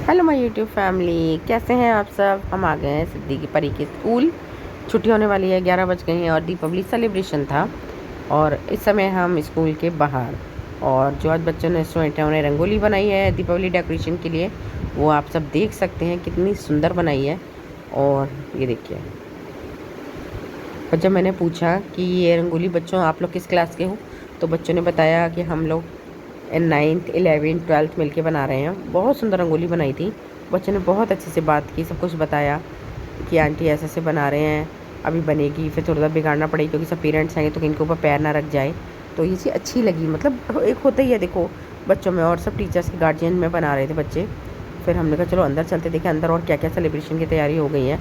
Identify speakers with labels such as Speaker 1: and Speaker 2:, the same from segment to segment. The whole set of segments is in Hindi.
Speaker 1: हेलो माय यूट्यूब फैमिली, कैसे हैं आप सब। हम आ गए हैं सिद्दीकी परी के स्कूल। छुट्टी होने वाली है, 11 बज गए हैं और दीपावली सेलिब्रेशन था। और इस समय हम स्कूल के बाहर, और जो आज बच्चों ने स्टूडेंट हैं उन्हें रंगोली बनाई है दीपावली डेकोरेशन के लिए, वो आप सब देख सकते हैं कितनी सुंदर बनाई है। और ये देखिए, और जब मैंने पूछा कि ये रंगोली बच्चों आप लोग किस क्लास के हो, तो बच्चों ने बताया कि हम लोग 9th 11th 12th मिल के बना रहे हैं। बहुत सुंदर रंगोली बनाई थी। बच्चों ने बहुत अच्छे से बात की, सब कुछ बताया कि आंटी ऐसे ऐसे बना रहे हैं, अभी बनेगी, फिर थोड़ा सा बिगाड़ना पड़ेगी क्योंकि सब पेरेंट्स आएंगे तो इनके ऊपर पैर ना रख जाए। तो ये चीज़ अच्छी लगी, मतलब एक होता ही है देखो बच्चों में, और सब टीचर्स के गार्जियन में बना रहे थे बच्चे। फिर हमने कहा चलो अंदर चलते, देखें अंदर और क्या क्या सेलिब्रेशन की तैयारी हो गई है।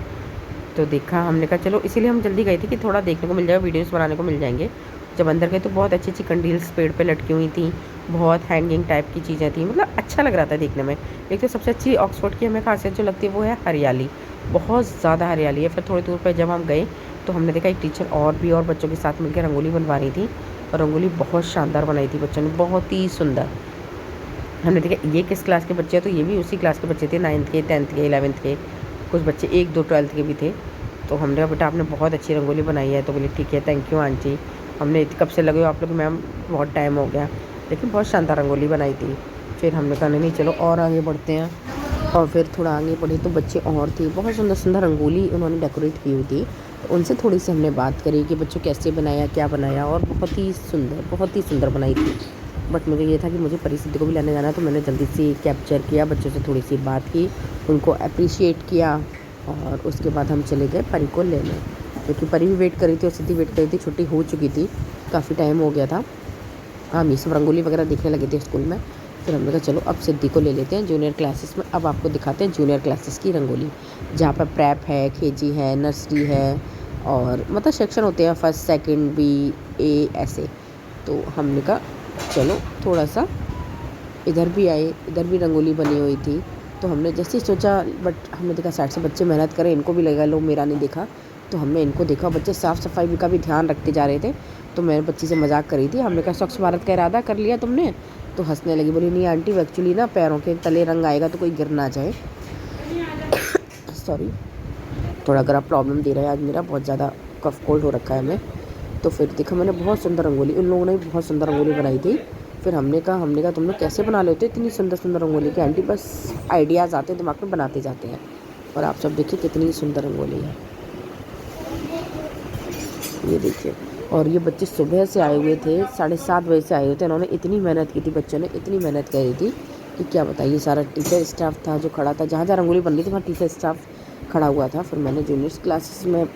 Speaker 1: तो देखा, हमने कहा चलो, इसीलिए हम जल्दी गए थे कि थोड़ा देखने को मिल जाएगा, वीडियोस बनाने को मिल जाएंगे। जब अंदर गए तो बहुत अच्छी अच्छी कंडील्स पेड़ पे लटकी हुई थी, बहुत हैंगिंग टाइप की चीज़ें थी, मतलब अच्छा लग रहा था देखने में। एक तो सबसे अच्छी ऑक्सफोर्ड की हमें खासियत जो लगती है वो है हरियाली, बहुत ज़्यादा हरियाली है। फिर थोड़ी दूर पर जब हम गए तो हमने देखा एक टीचर और बच्चों के साथ मिलकर रंगोली बनवा रही थी, और रंगोली बहुत शानदार बनाई थी बच्चों ने, बहुत ही सुंदर। हमने देखा ये किस क्लास के बच्चे हैं, तो ये भी उसी क्लास के बच्चे थे, 9th के, 10th के, 11th के, कुछ बच्चे 1-2 12th के भी थे। तो हमने कहा बेटा आपने बहुत अच्छी रंगोली बनाई है, तो बोले ठीक है, थैंक यू आंटी। हमने कब से लगे हो आप लोग, मैम बहुत टाइम हो गया, लेकिन बहुत शानदार रंगोली बनाई थी। फिर हमने कहा नहीं चलो और आगे बढ़ते हैं, और फिर थोड़ा आगे बढ़े तो बच्चे और थे, बहुत सुंदर सुंदर रंगोली उन्होंने डेकोरेट की हुई थी। तो उनसे थोड़ी सी हमने बात करी कि बच्चों कैसे बनाया, क्या बनाया, और बहुत ही सुंदर बनाई थी। बट मुझे ये था कि मुझे परिस्थिति को भी लेने जाना, तो मैंने जल्दी से कैप्चर किया, बच्चों से थोड़ी सी बात की, उनको अप्रिशिएट किया, और उसके बाद हम चले गए परी को लेने, क्योंकि परी भी वेट कर रही थी और सिद्धि वेट कर रही थी। छुट्टी हो चुकी थी, काफ़ी टाइम हो गया था। हम ये सब रंगोली वगैरह देखने लगे थे स्कूल में। फिर हमने कहा चलो अब सिद्धि को ले लेते हैं जूनियर क्लासेस में। अब आपको दिखाते हैं जूनियर क्लासेस की रंगोली, जहाँ पर प्रेप है, केजी है, नर्सरी है, और मतलब सेक्शन होते हैं, फर्स्ट सेकंड बी ए ऐसे। तो हमने कहा चलो थोड़ा सा इधर भी आए, इधर भी रंगोली बनी हुई थी। तो हमने जैसे ही सोचा, बट हमने देखा साइड से बच्चे मेहनत करें, इनको भी लगेगा, लो मेरा नहीं देखा। तो हमने इनको देखा, बच्चे साफ़ सफाई का भी ध्यान रखते जा रहे थे। तो मैं बच्ची से मजाक करी थी, हमने कहा स्वच्छ भारत का इरादा कर लिया तुमने? तो हंसने लगी, बोली नहीं आंटी, वो एक्चुअली ना पैरों के तले रंग आएगा तो कोई गिर ना जाए। सॉरी, थोड़ा गला प्रॉब्लम दे रहा है आज मेरा, बहुत ज़्यादा कफ कोल्ड हो रखा है हमें। तो फिर देखा मैंने बहुत सुंदर रंगोली, उन लोगों ने भी बहुत सुंदर रंगोली बनाई थी। फिर हमने कहा तुम लोग कैसे बना लेते हो इतनी सुंदर सुंदर रंगोली? की आंटी बस आइडियाज़ आते हैं दिमाग में, बनाते जाते हैं। और आप सब देखिए कितनी सुंदर रंगोली है, ये देखिए। और ये बच्चे सुबह से आए हुए थे, 7:30 बजे से आए हुए थे। इन्होंने इतनी मेहनत की थी, बच्चों ने इतनी मेहनत करी थी कि क्या बताइए। सारा टीचर स्टाफ था जो खड़ा था, जहाँ जहाँ रंगोली बन रही थी वहाँ टीचर स्टाफ खड़ा हुआ था। फिर मैंने जूनियर्स क्लासेस में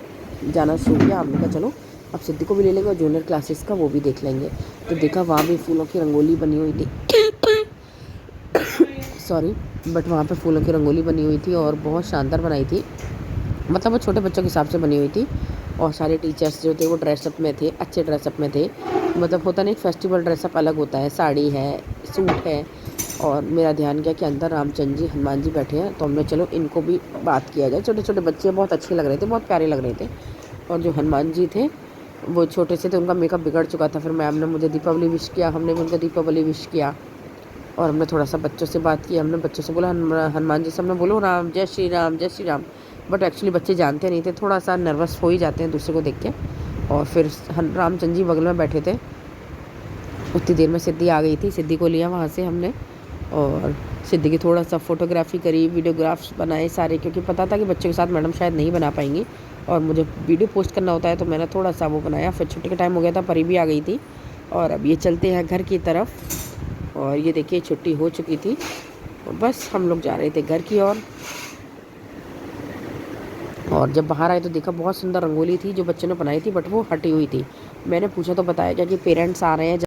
Speaker 1: जाना शुरू किया। हमने कहा चलो अब सिद्धि को भी ले लेंगे और जूनियर क्लासेस का वो भी देख लेंगे। तो देखा वहाँ भी फूलों की रंगोली बनी हुई थी सॉरी, बट वहाँ पे फूलों की रंगोली बनी हुई थी और बहुत शानदार बनाई थी, मतलब वो छोटे बच्चों के हिसाब से बनी हुई थी। और सारे टीचर्स जो थे वो ड्रेसअप में थे, अच्छे ड्रेसअप में थे। मतलब होता नहीं, फेस्टिवल ड्रेसअप अलग होता है, साड़ी है, सूट है। और मेरा ध्यान गया कि अंदर रामचंद्र जी, हनुमान जी बैठे हैं, तो हमने चलो इनको भी बात किया जाए। छोटे छोटे बच्चे बहुत अच्छे लग रहे थे, बहुत प्यारे लग रहे थे। और जो हनुमान जी थे वो छोटे से थे, उनका मेकअप बिगड़ चुका था। फिर मैम ने मुझे दीपावली विश किया, हमने भी उनको दीपावली विश किया। और हमने थोड़ा सा बच्चों से बात की, हमने बच्चों से बोला हनुमान जी से हमने बोलो राम, जय श्री राम, जय श्री राम। बट एक्चुअली बच्चे जानते नहीं थे, थोड़ा सा नर्वस हो ही जाते हैं दूसरे को देख के। और फिर रामचंद्र जी बगल में बैठे थे। उतनी देर में सिद्धि आ गई थी, सिद्धि को लिया वहाँ से हमने, और सिद्धि की थोड़ा सा फ़ोटोग्राफी करी, वीडियोग्राफ्स बनाए सारे, क्योंकि पता था कि बच्चों के साथ मैडम शायद नहीं बना पाएंगी और मुझे वीडियो पोस्ट करना होता है, तो मैंने थोड़ा सा वो बनाया। फिर छुट्टी का टाइम हो गया था, परी भी आ गई थी। और अब ये चलते हैं घर की तरफ। और ये देखिए छुट्टी हो चुकी थी, तो बस हम लोग जा रहे थे घर की ओर। और जब बाहर आए तो देखा बहुत सुंदर रंगोली थी जो बच्चों ने बनाई थी, बट वो हटी हुई थी। मैंने पूछा तो बताया क्या कि पेरेंट्स आ रहे हैं।